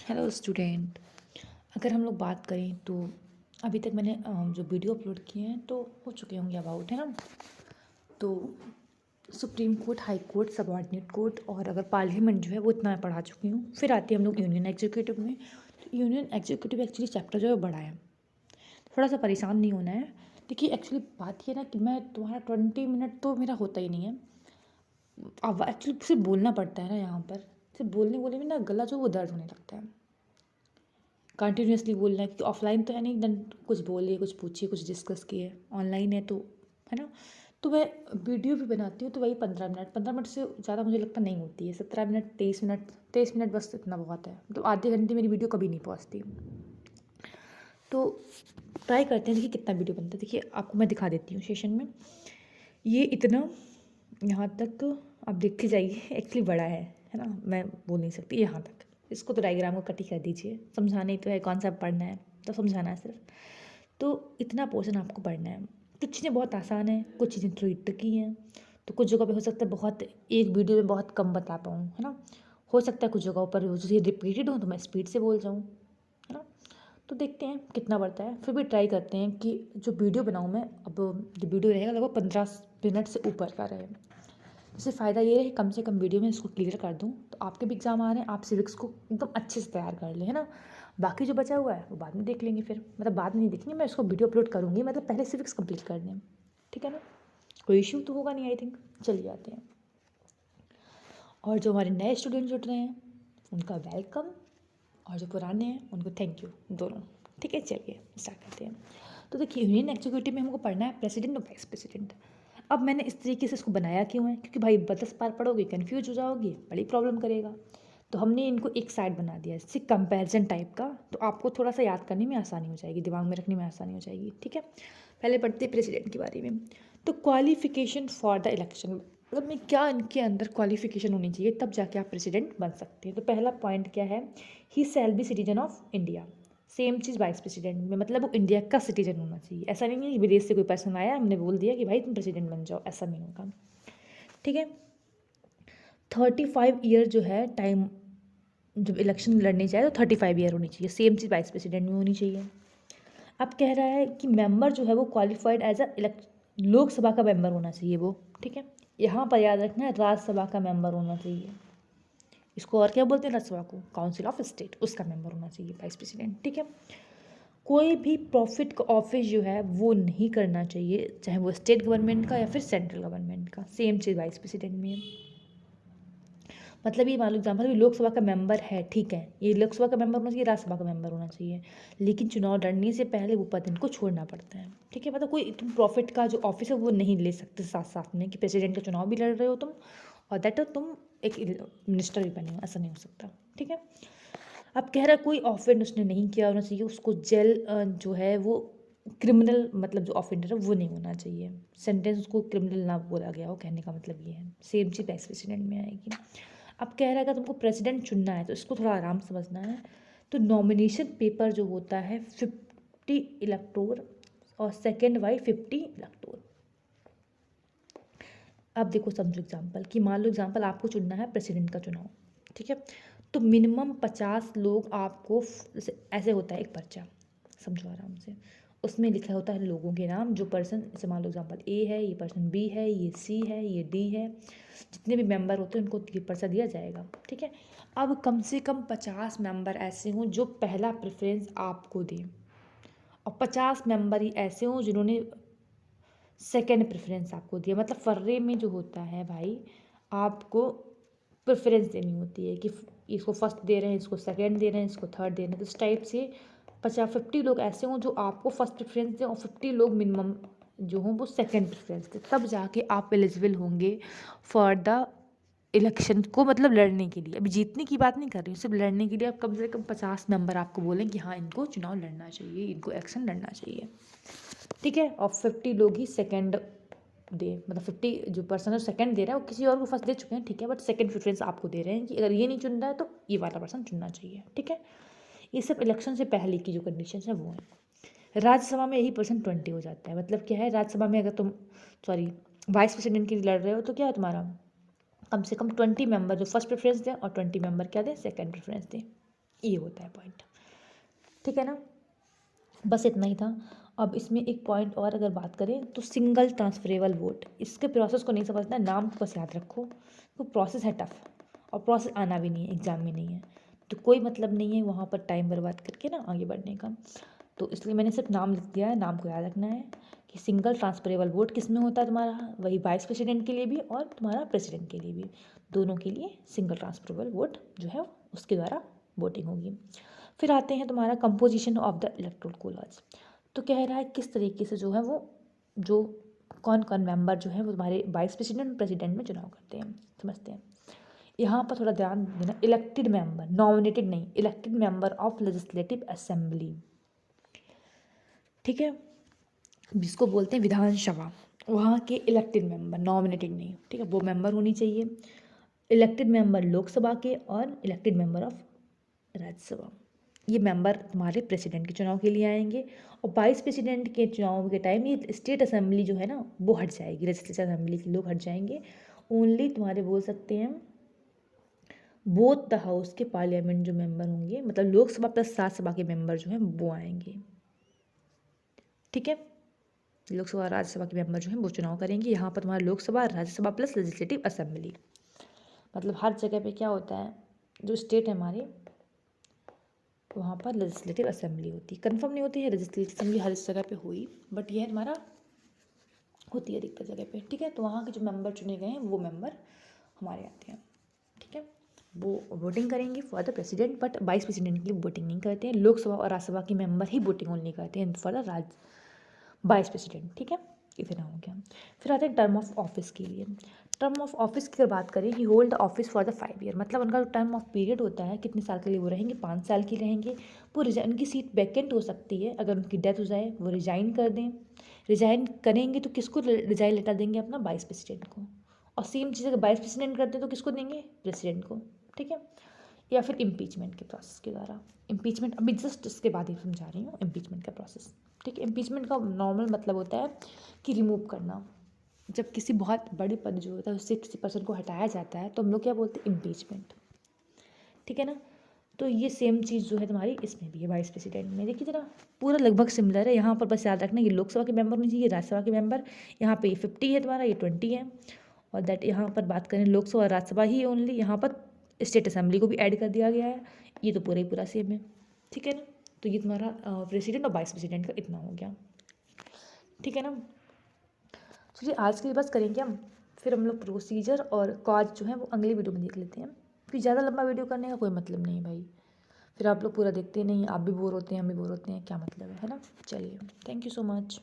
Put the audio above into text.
Hello student. अगर हम लोग बात करें तो अभी तक मैंने जो वीडियो अपलोड किए हैं तो हो चुके होंगे अबाउट, है ना। तो supreme court, high court, subordinate court और अगर पार्लियामेंट जो है वो इतना मैं पढ़ा चुकी हूँ। फिर आती है हम लोग यूनियन एग्जीक्यूटिव में। तो यूनियन एग्जीक्यूटिव एक्चुअली चैप्टर जो है बड़ा है, थोड़ा सा परेशान नहीं होना है। देखिए एक्चुअली बात ये ना कि मैं तुम्हारा 20 मिनट तो मेरा होता ही नहीं है। अब एक्चुअली सिर्फ बोलना पड़ता है ना यहाँ पर, सिर्फ बोलने बोलने में ना गला जो वो दर्द होने लगता है। कंटिन्यूअसली बोलना है, क्योंकि ऑफलाइन तो है नहीं, देन कुछ बोलिए, कुछ पूछिए, कुछ डिस्कस किए। ऑनलाइन है तो, है ना। तो मैं वीडियो भी बनाती हूँ तो वही 15 मिनट, 15 मिनट से ज़्यादा मुझे लगता नहीं होती है। 17 मिनट, 23 मिनट, 23 मिनट बस इतना बहुत है। तो आधे घंटे मेरी वीडियो कभी नहीं पहुँचती। तो ट्राई करते हैं, देखिए कितना वीडियो बनता है। देखिए आपको मैं दिखा देती हूँ सेशन में। ये इतना यहाँ तक आप देखते जाइए, एक्चुअली बड़ा है ना। मैं बोल नहीं सकती यहाँ तक। इसको तो डायग्राम को कट ही कर दीजिए, समझाना ही तो है, कॉन्सेप्ट पढ़ना है तो समझाना है सिर्फ। तो इतना पोर्शन आपको पढ़ना है। कुछ चीज़ें बहुत आसान हैं, कुछ चीज़ें थोड़ी ट्रिकी हैं। तो कुछ जगह पे हो सकता है बहुत एक वीडियो में बहुत कम बता पाऊँ, है ना। हो सकता है कुछ जगहों पर वो चीज़ें रिपीटेड हो तो मैं स्पीड से बोल जाऊँ, है ना। तो देखते हैं कितना बढ़ता है, फिर भी ट्राई करते हैं कि जो वीडियो बनाऊँ मैं। अब जो वीडियो रहेगा लगभग 15 मिनट से ऊपर का रहे। इससे फ़ायदा ये है कि कम से कम वीडियो में इसको क्लियर कर दूँ, तो आपके भी एग्ज़ाम आ रहे हैं, आप सिविक्स को एकदम अच्छे से तैयार कर लें, है ना। बाकी जो बचा हुआ है वो बाद में देख लेंगे, फिर मतलब बाद में नहीं देखेंगे, मैं इसको वीडियो अपलोड करूँगी, मतलब पहले सिविक्स कंप्लीट कर दें, ठीक है ना। कोई इश्यू तो होगा नहीं आई थिंक। चलिए आते हैं। और जो हमारे नए स्टूडेंट जुड़ रहे हैं उनका वेलकम, और जो पुराने हैं उनको थैंक यू, दोनों। ठीक है, चलिए स्टार्ट करते हैं। तो देखिए यूनियन एग्जीक्यूटिव में हमको पढ़ना है प्रेसिडेंट और वाइस प्रेसिडेंट। अब मैंने इस तरीके से इसको बनाया क्यों है, क्योंकि भाई 10 बार पढ़ोगे कन्फ्यूज हो जाओगे, बड़ी प्रॉब्लम करेगा। तो हमने इनको एक साइड बना दिया इससे कंपैरिजन टाइप का, तो आपको थोड़ा सा याद करने में आसानी हो जाएगी, दिमाग में रखने में आसानी हो जाएगी, ठीक है। पहले पढ़ते हैं प्रेसिडेंट के बारे में। तो क्वालिफिकेशन फॉर द इलेक्शन, मतलब में क्या इनके अंदर क्वालिफिकेशन होनी चाहिए तब जाके आप प्रेसिडेंट बन सकते हैं। तो पहला पॉइंट क्या है, he shall be citizen of India. Same चीज़ वाइस प्रेसिडेंट में, मतलब वो इंडिया का सिटीजन होना चाहिए। ऐसा नहीं है कि विदेश से कोई पर्सन आया हमने बोल दिया कि भाई तुम प्रेसिडेंट बन जाओ, ऐसा नहीं होगा, ठीक है। 35 ईयर जो है टाइम, जब इलेक्शन लड़नी चाहिए तो 35 ईयर होनी चाहिए। सेम चीज़ वाइस प्रेसिडेंट में होनी चाहिए। अब कह रहा है कि मेंबर जो है वो क्वालिफाइड एज अ लोकसभा का मेंबर होना चाहिए वो, ठीक है। यहाँ पर याद रखना है राज्यसभा का मेंबर होना चाहिए। इसको और क्या बोलते हैं, राज्यसभा को काउंसिल ऑफ स्टेट, उसका मेंबर होना चाहिए वाइस प्रेसिडेंट, ठीक है। कोई भी प्रॉफिट का ऑफिस जो है वो नहीं करना चाहिए, चाहे वो स्टेट गवर्नमेंट का या फिर सेंट्रल गवर्नमेंट का। सेम चीज़ वाइस प्रेसिडेंट में है। मतलब ये मान लो एग्जाम्पल, लोकसभा का मेंबर है, ठीक है, ये लोकसभा का मेंबर होना चाहिए, राज्यसभा का मेंबर होना चाहिए, लेकिन चुनाव लड़ने से पहले वो पद इनको छोड़ना पड़ता है, ठीक है। मतलब कोई तुम प्रॉफिट का जो ऑफिस है वो नहीं ले सकते साथ साथ में, कि प्रेसिडेंट का चुनाव भी लड़ रहे हो तुम और दैट तुम एक मिनिस्टर भी बने हो, ऐसा नहीं हो सकता, ठीक है। अब कह रहा है कोई ऑफेंड उसने नहीं किया होना चाहिए, उसको जेल जो है वो क्रिमिनल, मतलब जो ऑफेंडर है वो नहीं होना चाहिए, सेंटेंस उसको क्रिमिनल ना बोला गया हो, कहने का मतलब ये है। सेम चीज़ वाइस प्रेसिडेंट में आएगी। अब कह रहा है अगर तुमको प्रेसिडेंट चुनना है तो इसको थोड़ा आराम समझना है। तो नॉमिनेशन पेपर जो होता है 50 इलेक्टोर और सेकेंड बाई 50 इलेक्टोर। अब देखो समझो एग्जाम्पल, कि मान लो एग्जाम्पल आपको चुनना है प्रेसिडेंट का चुनाव, ठीक है। तो मिनिमम 50 लोग आपको, जैसे ऐसे होता है एक पर्चा, समझो आराम से। उसमें लिखा होता है लोगों के नाम, जो पर्सन, जैसे मान लो एग्जाम्पल ए है, ये पर्सन बी है, ये सी है, ये डी है, जितने भी मेंबर होते हैं उनको ये पर्चा दिया जाएगा, ठीक है। अब कम से कम 50 मेंबर ऐसे हों जो पहला प्रेफरेंस आपको दें, और 50 मेंबर ही ऐसे हों जिन्होंने सेकेंड प्रेफरेंस आपको दिया। मतलब फर्रे में जो होता है भाई, आपको प्रेफरेंस देनी होती है कि इसको फर्स्ट दे रहे हैं, इसको सेकंड दे रहे हैं, इसको थर्ड दे रहे हैं। तो इस टाइप से 50 लोग ऐसे हों जो आपको फर्स्ट प्रेफरेंस दें, और 50 लोग मिनिमम जो हों वो सेकंड प्रेफरेंस दें, तब जाके आप एलिजिबल होंगे फॉर द इलेक्शन को, मतलब लड़ने के लिए। अभी जीतने की बात नहीं कर रही हूँ, सिर्फ लड़ने के लिए आप कम से कम 50 मेंबर आपको बोलें कि हाँ इनको चुनाव लड़ना चाहिए, इनको इलेक्शन लड़ना चाहिए, ठीक है। और 50 लोग ही सेकंड दे, मतलब 50 जो पर्सन है सेकंड दे रहा है वो किसी और को फर्स्ट दे चुके हैं, ठीक है, बट सेकंड प्रेफरेंस आपको दे रहे हैं कि अगर ये नहीं चुन रहा है तो ये वाला पर्सन चुनना चाहिए, ठीक है। ये सब इलेक्शन से पहले की जो कंडीशन है वो है। राज्यसभा में यही पर्सन 20 हो जाता है। मतलब क्या है, राज्यसभा में अगर तुम सॉरी वाइस प्रेसिडेंट के लिए लड़ रहे हो तो क्या है तुम्हारा, कम से कम 20 मेंबर जो फर्स्ट प्रेफरेंस दें और 20 मेंबर क्या दें, सेकंड प्रेफरेंस दें। ये होता है पॉइंट, ठीक है ना। बस इतना ही था। अब इसमें एक पॉइंट और अगर बात करें तो सिंगल ट्रांसफरेबल वोट, इसके प्रोसेस को नहीं समझना, नाम को बस याद रखो। तो प्रोसेस है टफ, और प्रोसेस आना भी नहीं है, एग्ज़ाम में नहीं है, तो कोई मतलब नहीं है वहाँ पर टाइम बर्बाद करके ना आगे बढ़ने का। तो इसलिए मैंने सिर्फ नाम लिख दिया है, नाम को याद रखना है कि सिंगल ट्रांसफरेबल वोट किस में होता है तुम्हारा, वही वाइस प्रेसिडेंट के लिए भी और तुम्हारा प्रेसिडेंट के लिए भी, दोनों के लिए सिंगल ट्रांसफरेबल वोट जो है उसके द्वारा वोटिंग होगी। फिर आते हैं तुम्हारा composition of the electoral college. तो कह रहा है किस तरीके से जो है वो जो कौन कौन मेंबर जो है वो तुम्हारे वाइस प्रेसिडेंट और प्रेसिडेंट में चुनाव करते हैं, समझते हैं। यहाँ पर थोड़ा ध्यान देना, इलेक्टेड मेंबर, नॉमिनेटेड नहीं, elected member of legislative assembly, ठीक है, जिसको बोलते हैं विधानसभा, वहाँ के इलेक्टेड मेंबर, नॉमिनेटेड नहीं, ठीक है, वो मेंबर होनी चाहिए। इलेक्टेड मेंबर लोकसभा के और इलेक्टेड मेंबर ऑफ राज्यसभा, ये मेंबर तुम्हारे प्रेसिडेंट के चुनाव के लिए आएंगे। और वाइस प्रेसिडेंट के चुनाव के टाइम ये स्टेट असेंबली जो है ना वो हट जाएगी, लेजिस्लेटिव असेंबली के लोग हट जाएंगे, ओनली तुम्हारे बोल सकते हैं बोथ द हाउस के पार्लियामेंट जो मेंबर होंगे, मतलब लोकसभा प्लस राज्यसभा के मेंबर जो हैं वो आएंगे, ठीक है। लोकसभा राज्यसभा के मेंबर जो हैं वो चुनाव करेंगे। यहाँ पर तुम्हारा Lok Sabha, Rajya Sabha plus legislative assembly, मतलब हर जगह पे क्या होता है, जो स्टेट है हमारे वहाँ पर लेजिस्लेटिव असेंबली होती है, कंफर्म नहीं होती है लेजिस्लेटिव असेंबली हर जगह पे हुई, बट यह हमारा होती है अधिकतर जगह पे, ठीक है। तो वहाँ के जो मेंबर चुने गए हैं वो मेंबर हमारे आते हैं, ठीक है। वो वोटिंग करेंगे for the president, but vice president के लिए वोटिंग नहीं करते हैं। लोकसभा और राज्यसभा के मेंबर ही वोटिंग ओनली करते हैं फॉर द वाइस प्रेसिडेंट, ठीक है। इतना हो गया। फिर आते हैं टर्म ऑफ ऑफिस के लिए। टर्म ऑफ ऑफिस की अगर बात करें, he hold the office for the 5 year, मतलब उनका जो टर्म ऑफ पीरियड होता है कितने साल के लिए वो रहेंगे, 5 साल की रहेंगे। वो उनकी सीट वैकेंट हो सकती है, अगर उनकी डेथ हो जाए वो रिजाइन कर दें, रिजाइन करेंगे तो किसको रिजाइन लेटर देंगे, अपना वाइस प्रेसिडेंट को। और सेम चीज़ अगर वाइस प्रेसिडेंट करते हैं तो किसको देंगे, प्रेसिडेंट को, ठीक है। या फिर इम्पीचमेंट के प्रोसेस के द्वारा, इम्पीचमेंट अभी जस्ट इसके बाद ही समझा रही हूँ, इम्पीचमेंट का प्रोसेस, ठीक है। इम्पीचमेंट का नॉर्मल मतलब होता है कि रिमूव करना, जब किसी बहुत बड़े पद जो होता है उससे किसी पर्सन को हटाया जाता है तो हम लोग क्या बोलते हैं, इम्पीचमेंट, ठीक है ना। तो ये सेम चीज़ जो है तुम्हारी इसमें भी है, वाइस प्रेसिडेंट में। देखिए जरा पूरा लगभग सिमिलर है, यहाँ पर बस याद रखना ये लोकसभा के मेंबर होने चाहिए, राज्यसभा के मेंबर, यहाँ पे ये 50 है तुम्हारा, ये 20 है। और दैट यहाँ पर बात करें लोकसभा और राज्यसभा ही ओनली, यहाँ पर स्टेट असेंबली को भी ऐड कर दिया गया है। ये तो पूरा ही पूरा सेम है, ठीक है ना। तो ये तुम्हारा प्रेसिडेंट और वाइस प्रेसिडेंट का इतना हो गया, ठीक है ना। चलिए आज के लिए बस करेंगे हम, फिर हम लोग प्रोसीजर और कॉज जो है वो अगली वीडियो में देख लेते हैं, फिर ज़्यादा लंबा वीडियो करने का कोई मतलब नहीं है भाई, फिर आप लोग पूरा देखते नहीं, आप भी बोर होते हैं हम भी बोर होते हैं, क्या मतलब है ना। चलिए, थैंक यू सो मच।